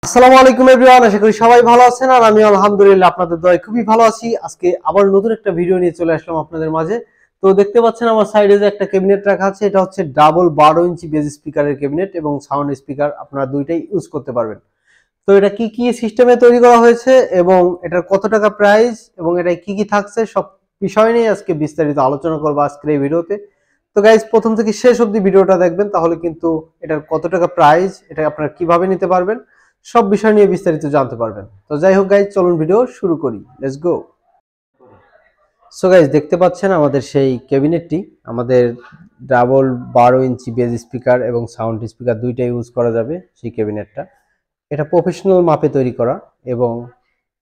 আসসালামু আলাইকুম এভরিওয়ান, আশা করি সবাই ভালো আছেন আর আমি আলহামদুলিল্লাহ আপনাদের দয়ায় খুবই ভালো আছি। আজকে আবার নতুন একটা ভিডিও নিয়ে চলে আসলাম আপনাদের মাঝে। তো দেখতে পাচ্ছেন আমার সাইডে যে একটা ক্যাবিনেট রাখা আছে, এটা হচ্ছে ডাবল 12 ইঞ্চি বেজ স্পিকারের ক্যাবিনেট এবং সাউন্ড স্পিকার আপনারা দুইটাই ইউজ করতে পারবেন। তো এটা কি কি সিস্টেমে তৈরি করা হয়েছে এবং এটার কত টাকা প্রাইস এবং এটা কি কি থাকছে সব বিষয় নিয়ে আজকে বিস্তারিত আলোচনা করবো আজকের এই ভিডিওতে। তো গাইজ প্রথম থেকে শেষ অবধি ভিডিওটা দেখবেন, তাহলে কিন্তু এটার কত টাকা প্রাইস, এটা আপনারা কিভাবে নিতে পারবেন সব বিষয় নিয়ে বিস্তারিত জানতে পারবেন। তো যাই হোক গাইজ, চলুন ভিডিও শুরু করি, লেটস গো। সো গাইজ দেখতে পাচ্ছেন আমাদের সেই ক্যাবিনেটটি, আমাদের ডাবল 12 ইঞ্চি বেজ স্পিকার এবং সাউন্ড স্পিকার দুইটাই ইউজ করা যাবে সেই ক্যাবিনেটটা। এটা প্রফেশনাল মাপে তৈরি করা এবং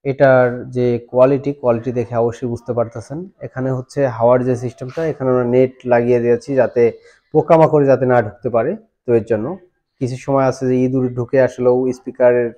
এটার যে কোয়ালিটি দেখে অবশ্যই বুঝতে পারতেছেন। এখানে হচ্ছে হাওয়ার যে সিস্টেমটা, এখানে আমরা নেট লাগিয়ে দিয়েছি যাতে পোকামাকড় যাতে না ঢুকতে পারে। তো এর জন্য কিছু সময় আছে যে ইঁদুর ঢুকে আসলেও স্পিকারের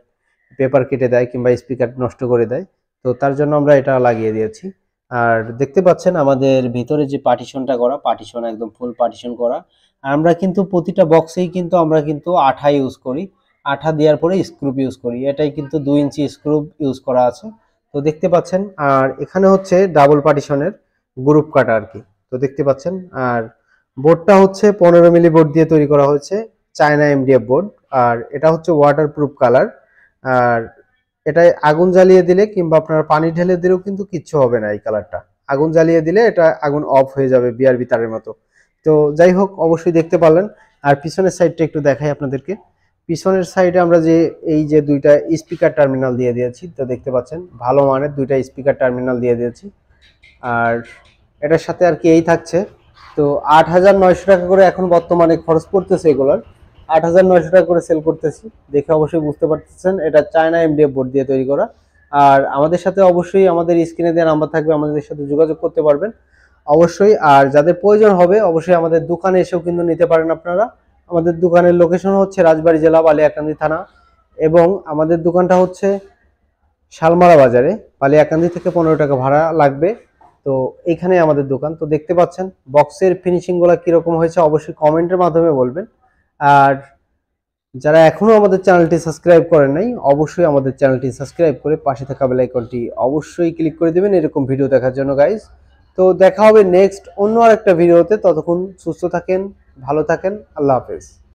পেপার কেটে দেয় কিংবা স্পিকার নষ্ট করে দেয়, তো তার জন্য আমরা এটা লাগিয়ে দিয়েছি। আর দেখতে পাচ্ছেন আমাদের ভিতরে যে পার্টিশনটা করা, পার্টিশন একদম ফুল পার্টিশন করা। আর আমরা কিন্তু প্রতিটা বক্সেই কিন্তু আমরা কিন্তু আঠা ইউজ করি, আঠা দেওয়ার পরে স্ক্রুপ ইউজ করি। এটাই কিন্তু 2 ইঞ্চি স্ক্রুপ ইউজ করা আছে, তো দেখতে পাচ্ছেন। আর এখানে হচ্ছে ডাবল পার্টিশনের গ্রুপ কাটা আর কি, তো দেখতে পাচ্ছেন। আর বোর্ডটা হচ্ছে 15 মিলি বোর্ড দিয়ে তৈরি করা হয়েছে, চায়না এমডিএফ বোর্ড। আর এটা হচ্ছে ওয়াটারপ্রুফ কালার। আর এটায় আগুন জ্বালিয়ে দিলে কিংবা আপনার পানি ঢেলে দিলেও কিন্তু কিচ্ছু হবে না। এই কালারটা আগুন জ্বালিয়ে দিলে এটা আগুন অফ হয়ে যাবে বিআরবি তারের মতো। তো যাই হোক, অবশ্যই দেখতে পারলেন। আর পিছনের সাইডটা একটু দেখাই আপনাদেরকে। পিছনের সাইডে আমরা যে এই যে দুইটা স্পিকার টার্মিনাল দিয়ে দিয়েছি, তো দেখতে পাচ্ছেন ভালো মানের দুইটা স্পিকার টার্মিনাল দিয়ে দিয়েছি। আর এটার সাথে আর কি এই থাকছে। তো 8,900 টাকা করে এখন বর্তমানে খরচ পড়তেছে এগুলার। 8,900 টাকা করে সেল করতেছি, দেখে অবশ্যই বুঝতে পারতেছেন এটা চায়না এমডিএফ বোর্ড দিয়ে তৈরি করা। আর আমাদের সাথে অবশ্যই আমাদের স্ক্রিনে দেওয়া নাম্বার থাকবে, আমাদের সাথে যোগাযোগ করতে পারবেন অবশ্যই। আর যাদের প্রয়োজন হবে অবশ্যই আমাদের দোকানে এসেও কিন্তু নিতে পারেন আপনারা। আমাদের দোকানের লোকেশন হচ্ছে রাজবাড়ী জেলা, বালিয়াকান্দি থানা, এবং আমাদের দোকানটা হচ্ছে শালমারা বাজারে। বালিয়াকান্দি থেকে 15 টাকা ভাড়া লাগবে। তো এইখানে আমাদের দোকান। তো দেখতে পাচ্ছেন বক্সের ফিনিশিং গুলো কিরকম হয়েছে অবশ্যই কমেন্টের মাধ্যমে বলবেন। আর যারা এখনো আমাদের চ্যানেলটি সাবস্ক্রাইব করেন নাই, অবশ্যই আমাদের চ্যানেলটি সাবস্ক্রাইব করে পাশে থাকা বেল আইকনটি অবশ্যই ক্লিক করে দিবেন এরকম ভিডিও দেখার জন্য গাইস। তো দেখা হবে নেক্সট অন্য আরেকটা ভিডিওতে। ততক্ষণ সুস্থ থাকেন, ভালো থাকেন, আল্লাহ হাফেজ।